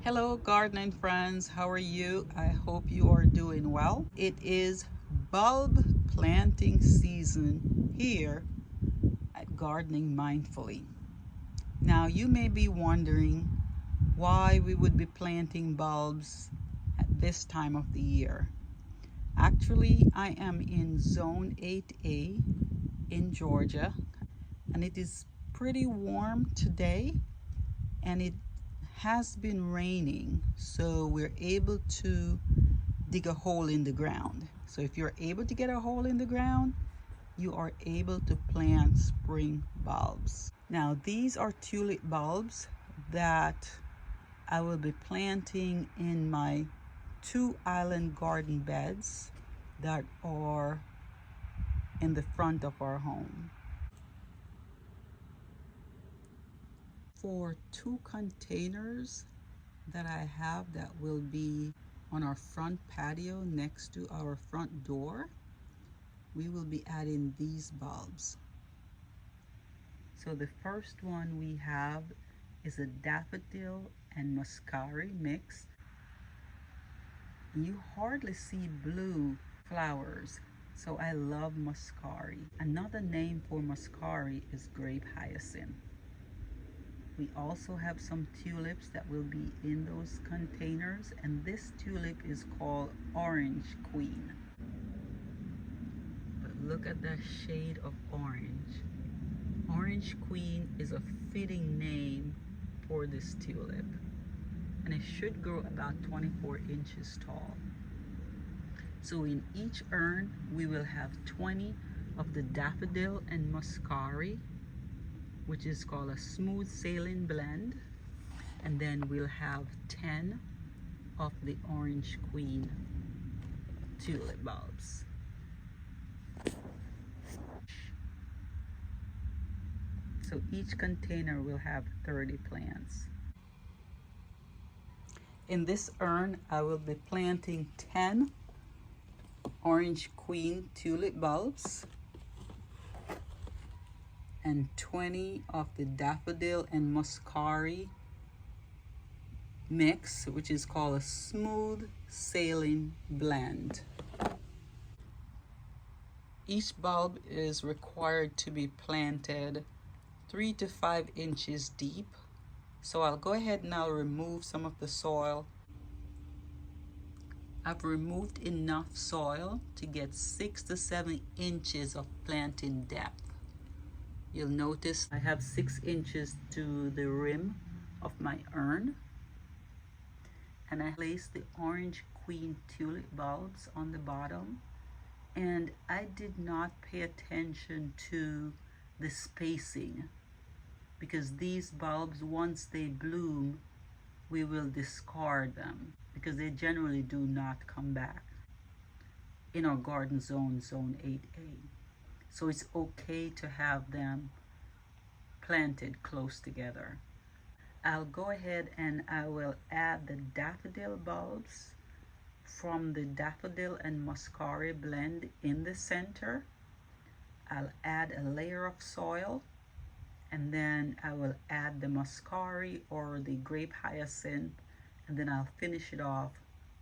Hello gardening friends, how are you? I hope you are doing well. It is bulb planting season here at Gardening Mindfully. Now you may be wondering why we would be planting bulbs at this time of the year. Actually, I am in Zone 8A in Georgia and it is pretty warm today and it has been raining, so we're able to dig a hole in the ground. So if you're able to get a hole in the ground, you are able to plant spring bulbs. Now these are tulip bulbs that I will be planting in my 2 island garden beds that are in the front of our home. For 2 containers that I have that will be on our front patio next to our front door, we will be adding these bulbs. So the first one we have is a daffodil and muscari mix. You hardly see blue flowers, so I love muscari. Another name for muscari is grape hyacinth. We also have some tulips that will be in those containers, and this tulip is called Orange Queen. But look at that shade of orange. Orange Queen is a fitting name for this tulip, and it should grow about 24 inches tall. So in each urn we will have 20 of the daffodil and muscari, which is called a smooth sailing blend, and then we'll have 10 of the Orange Queen tulip bulbs. So each container will have 30 plants. In this urn I will be planting 10 Orange Queen tulip bulbs and 20 of the daffodil and muscari mix, which is called a smooth sailing blend. Each bulb is required to be planted 3 to 5 inches deep. So I'll go ahead and I'll remove some of the soil. I've removed enough soil to get 6 to 7 inches of planting depth. You'll notice I have 6 inches to the rim of my urn, and I placed the Orange Queen tulip bulbs on the bottom, and I did not pay attention to the spacing because these bulbs, once they bloom, we will discard them because they generally do not come back in our garden zone, Zone 8A. So it's okay to have them planted close together. I'll go ahead and I will add the daffodil bulbs from the daffodil and muscari blend in the center. I'll add a layer of soil, and then I will add the muscari or the grape hyacinth, and then I'll finish it off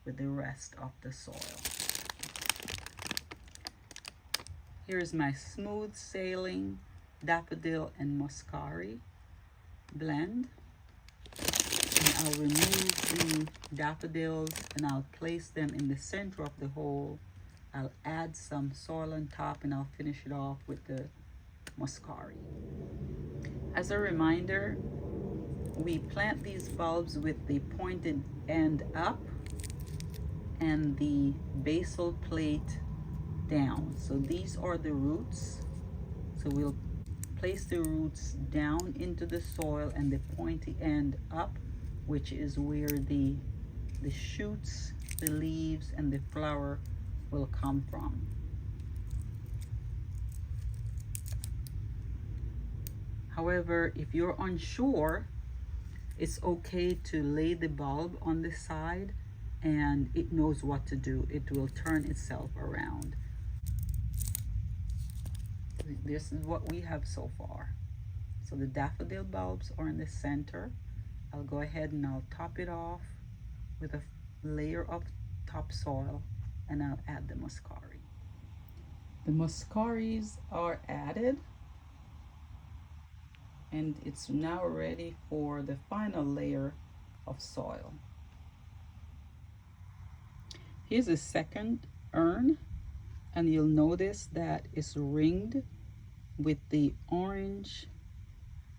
with the rest of the soil. Here's my smooth sailing daffodil and muscari blend. And I'll remove the daffodils and I'll place them in the center of the hole. I'll add some soil on top and I'll finish it off with the muscari. As a reminder, we plant these bulbs with the pointed end up and the basal plate down. So these are the roots. So we'll place the roots down into the soil and the pointy end up, which is where the shoots, the leaves, and the flower will come from. However, if you're unsure, it's okay to lay the bulb on the side and it knows what to do. It will turn itself around. This is what we have so far. So the daffodil bulbs are in the center, I'll go ahead and I'll top it off with a layer of topsoil, and I'll add the muscari. The muscaris are added, and it's now ready for the final layer of soil. Here's a second urn, and you'll notice that it's ringed with the orange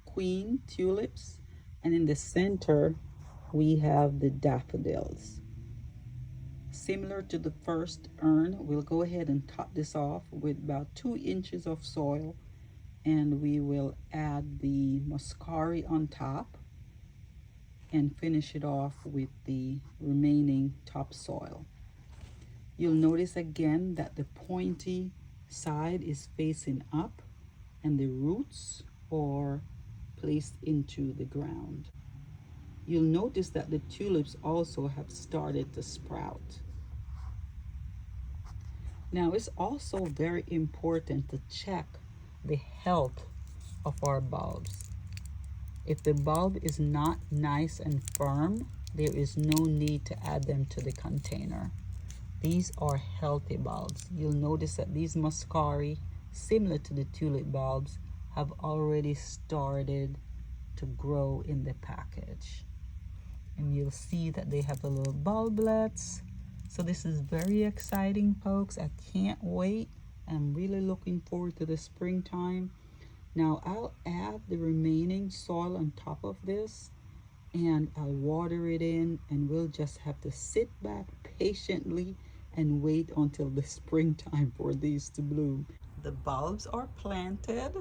queen tulips, and in the center we have the daffodils. Similar to the first urn, we'll go ahead and top this off with about 2 inches of soil, and we will add the muscari on top and finish it off with the remaining topsoil. You'll notice again that the pointy side is facing up and the roots are placed into the ground. You'll notice that the tulips also have started to sprout. Now, it's also very important to check the health of our bulbs. If the bulb is not nice and firm, there is no need to add them to the container. These are healthy bulbs. You'll notice that these muscari, similar to the tulip bulbs, have already started to grow in the package. And you'll see that they have the little bulblets. So this is very exciting, folks. I can't wait. I'm really looking forward to the springtime. Now I'll add the remaining soil on top of this, and I'll water it in, and we'll just have to sit back patiently and wait until the springtime for these to bloom. The bulbs are planted.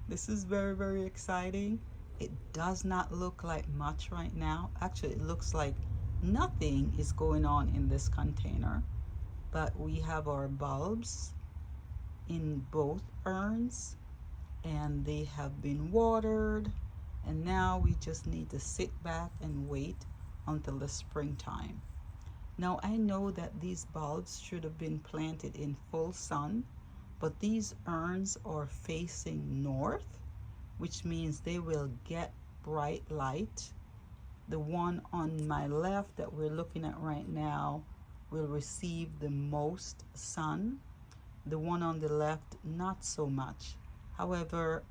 This is very, very exciting. It does not look like much right now. Actually, it looks like nothing is going on in this container, but we have our bulbs in both urns, and they have been watered, and now we just need to sit back and wait until the springtime. Now, I know that these bulbs should have been planted in full sun, but these urns are facing north, which means they will get bright light. The one on my left that we're looking at right now will receive the most sun. The one on the left, not so much. However,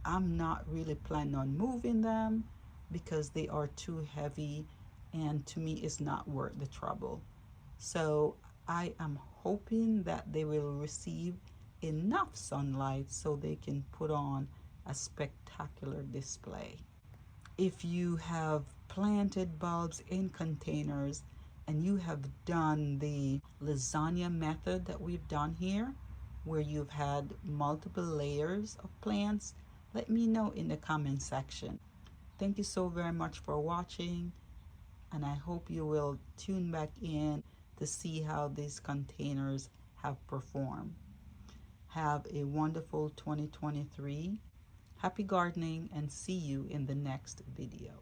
I'm not really planning on moving them because they are too heavy, and to me it's not worth the trouble. So I am hoping that they will receive enough sunlight so they can put on a spectacular display. If you have planted bulbs in containers and you have done the lasagna method that we've done here, where you've had multiple layers of plants, let me know in the comment section. Thank you so very much for watching, and I hope you will tune back in to see how these containers have performed. Have a wonderful 2023. Happy gardening, and see you in the next video.